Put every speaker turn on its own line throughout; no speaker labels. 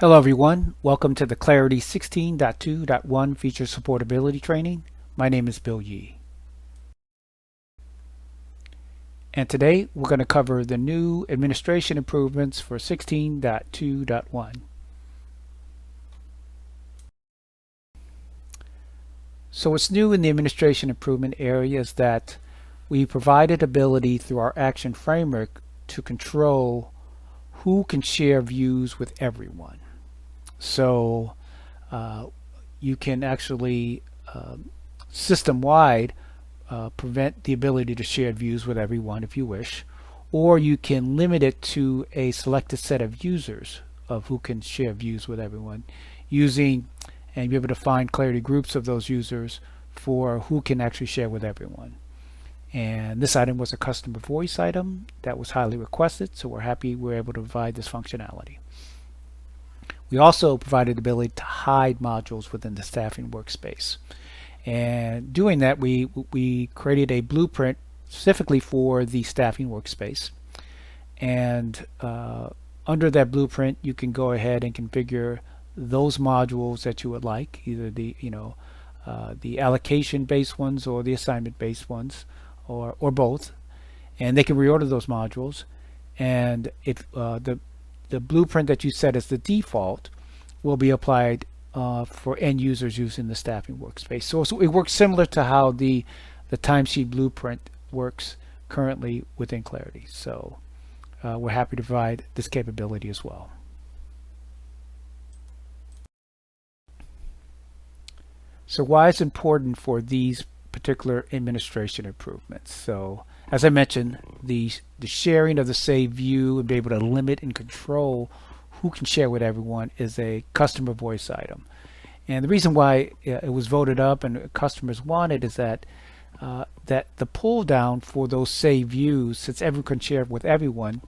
Hello everyone, welcome to the Clarity 16.2.1 Feature Supportability Training. My name is Bill Yee. And today we're going to cover the new administration improvements for 16.2.1. So what's new in the administration improvement area is that we provided ability through our action framework to control who can share views with everyone. So you can actually system-wide prevent the ability to share views with everyone if you wish, or you can limit it to a selected set of users of who can share views with everyone using, and be able to find Clarity groups of those users for who can actually share with everyone. And this item was a customer voice item that was highly requested, so we're happy we're able to provide this functionality. We also provided the ability to hide modules within the staffing workspace. And doing that, we created a blueprint specifically for the staffing workspace. And under that blueprint, you can go ahead and configure those modules that you would like, either the allocation-based ones or the assignment-based ones, or both. And they can reorder those modules. And if the blueprint that you set as the default will be applied for end users using the staffing workspace. So it works similar to how the timesheet blueprint works currently within Clarity. So we're happy to provide this capability as well. So why it's important for these particular administration improvements? So as I mentioned, the sharing of the save view and be able to limit and control who can share with everyone is a customer voice item. And the reason why it was voted up and customers wanted is that the pull down for those save views, since everyone can share with everyone,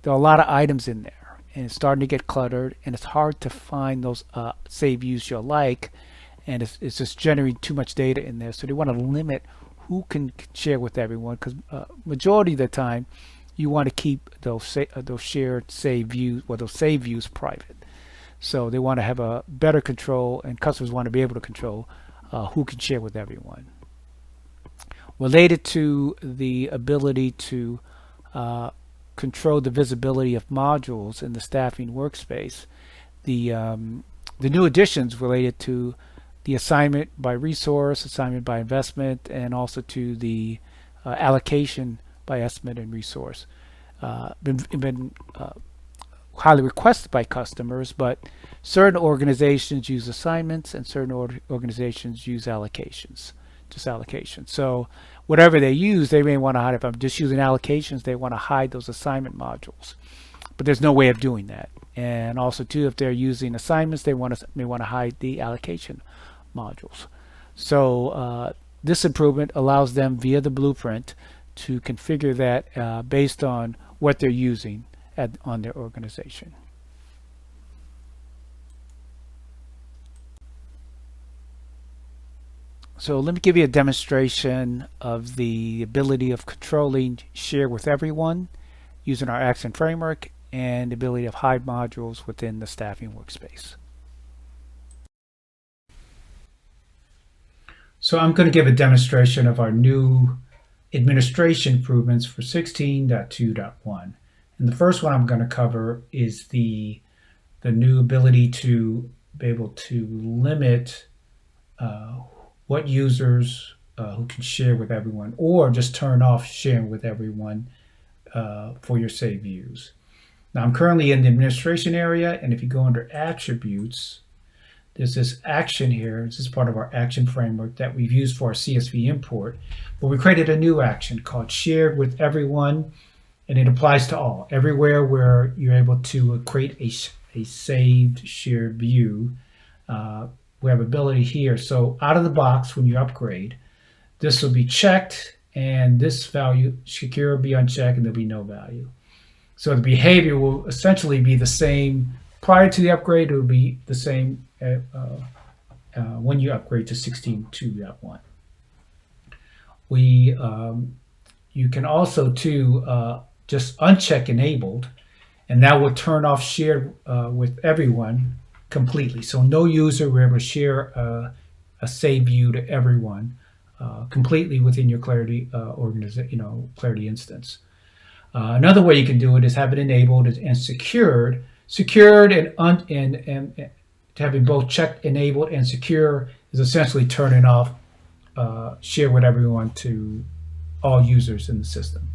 there are a lot of items in there, and it's starting to get cluttered, and it's hard to find those save views you'll like, and it's just generating too much data in there. So they want to limit who can share with everyone, because majority of the time you want to keep those shared save views, or those save views, private. So they want to have a better control, and customers want to be able to control who can share with everyone. Related to the ability to control the visibility of modules in the staffing workspace, the new additions related to the assignment by resource, assignment by investment, and also to the allocation by estimate and resource. Been highly requested by customers, but certain organizations use assignments and certain organizations use allocations, just allocations. So whatever they use, they may want to hide. If I'm just using allocations, they want to hide those assignment modules, but there's no way of doing that. And also too, if they're using assignments, they may want to hide the allocation modules. So this improvement allows them via the blueprint to configure that based on what they're using on their organization. So let me give you a demonstration of the ability of controlling share with everyone using our action framework and the ability of hide modules within the staffing workspace. So I'm going to give a demonstration of our new administration improvements for 16.2.1. And the first one I'm going to cover is the new ability to be able to limit what users who can share with everyone, or just turn off sharing with everyone for your save views. Now I'm currently in the administration area, and if you go under attributes, there's this action here. This is part of our action framework that we've used for our CSV import, but we created a new action called shared with everyone, and it applies to all. Everywhere where you're able to create a saved shared view, we have ability here. So out of the box, when you upgrade, this will be checked, and this value, secure, will be unchecked, and there'll be no value. So the behavior will essentially be the same prior to the upgrade. It will be the same when you upgrade to 16.2.1. You can also too just uncheck enabled, and that will turn off shared with everyone completely. So no user will ever share a save view to everyone completely within your Clarity Clarity instance. Another way you can do it is have it enabled and secured. Secured and having both checked, enabled, and secure is essentially turning off share with everyone to all users in the system.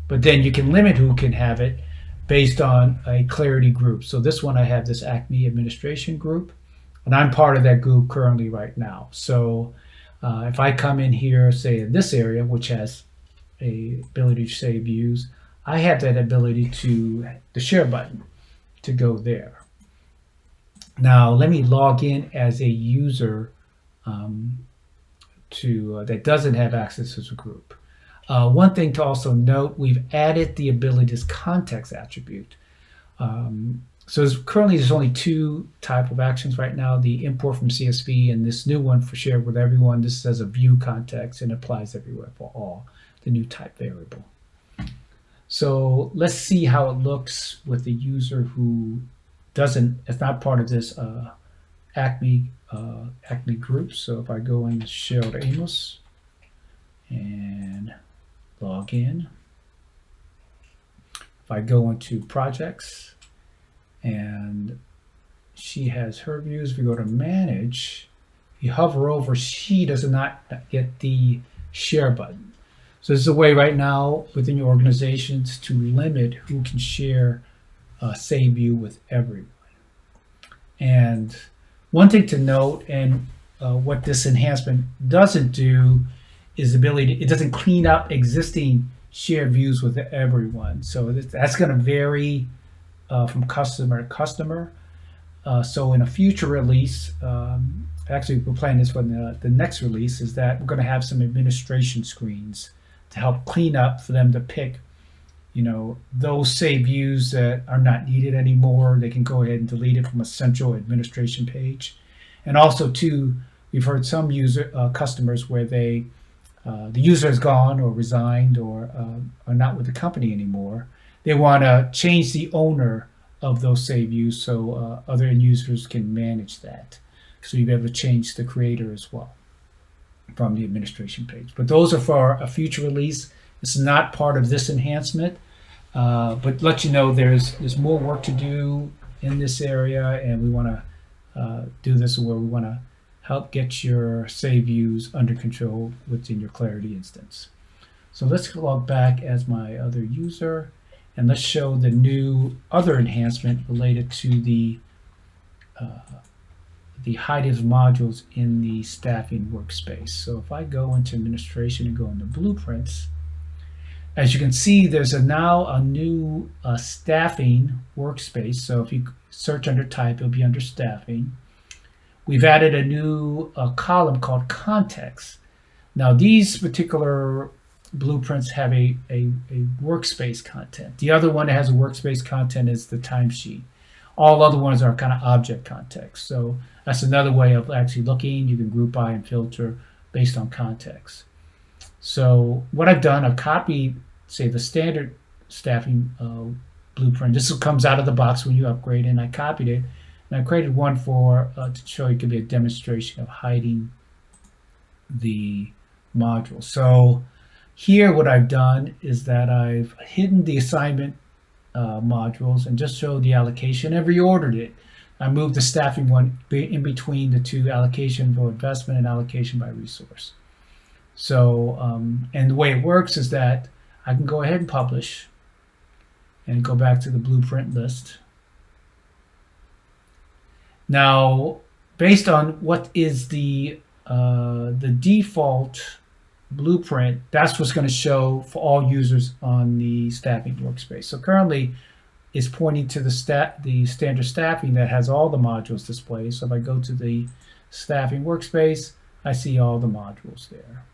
But then you can limit who can have it based on a Clarity group. So this one I have this Acme administration group, and I'm part of that group currently right now. So if I come in here, say in this area, which has a ability to save views, I have that ability to the share button to go there. Now let me log in as a user that doesn't have access to the group. One thing to also note, we've added the ability, this context attribute. So currently there's only two type of actions right now, the import from CSV and this new one for share with everyone. This says a view context and applies everywhere for all, the new type variable. So let's see how it looks with the user who it's not part of this Acme group. So if I go into Cheryl Amos and log in, if I go into projects and she has her views, if we go to manage, if you hover over, she does not get the share button. So this is a way right now within your organizations to limit who can share save view with everyone. And one thing to note, and what this enhancement doesn't do, is it doesn't clean up existing shared views with everyone. So that's going to vary from customer to customer. So in a future release, actually we're planning this for the next release, is that we're going to have some administration screens to help clean up for them to pick, those save views that are not needed anymore. They can go ahead and delete it from a central administration page. And also too, we've heard some customers where the user is gone or resigned or are not with the company anymore. They want to change the owner of those save views so other end users can manage that. So you'll be able to change the creator as well from the administration page. But those are for a future release. It's not part of this enhancement, but let you know there's more work to do in this area, and we want to do this where we want to help get your save views under control within your Clarity instance. So let's log back as my other user, and let's show the new other enhancement related to the hiding of modules in the staffing workspace. So if I go into administration and go into blueprints, as you can see, there's now a new staffing workspace. So if you search under type, it'll be under staffing. We've added a new column called context. Now these particular blueprints have a workspace content. The other one that has a workspace content is the timesheet. All other ones are kind of object context. So that's another way of actually looking. You can group by and filter based on context. So what I've done, I've copied, say, the standard staffing blueprint. This comes out of the box when you upgrade, and I copied it. And I created one to show you could be a demonstration of hiding the module. So here what I've done is that I've hidden the assignment modules and just showed the allocation and reordered it. I moved the staffing one in between the two, allocation for investment and allocation by resource. So, and the way it works is that I can go ahead and publish and go back to the blueprint list. Now, based on what is the default blueprint, that's what's going to show for all users on the staffing workspace. So currently it's pointing to the standard staffing that has all the modules displayed. So if I go to the staffing workspace, I see all the modules there.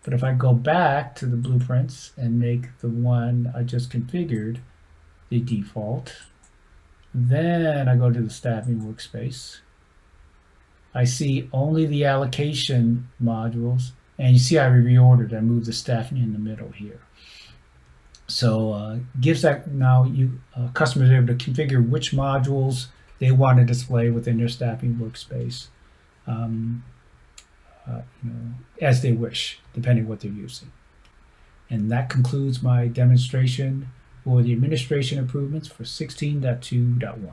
But if I go back to the blueprints and make the one I just configured the default, then I go to the staffing workspace, I see only the allocation modules, and you see I reordered. I moved the staffing in the middle here.
So gives that now you customers are able to configure which modules they want to display within their staffing workspace, um, as they wish, depending what they're using. And that concludes my demonstration for the administration improvements for 16.2.1.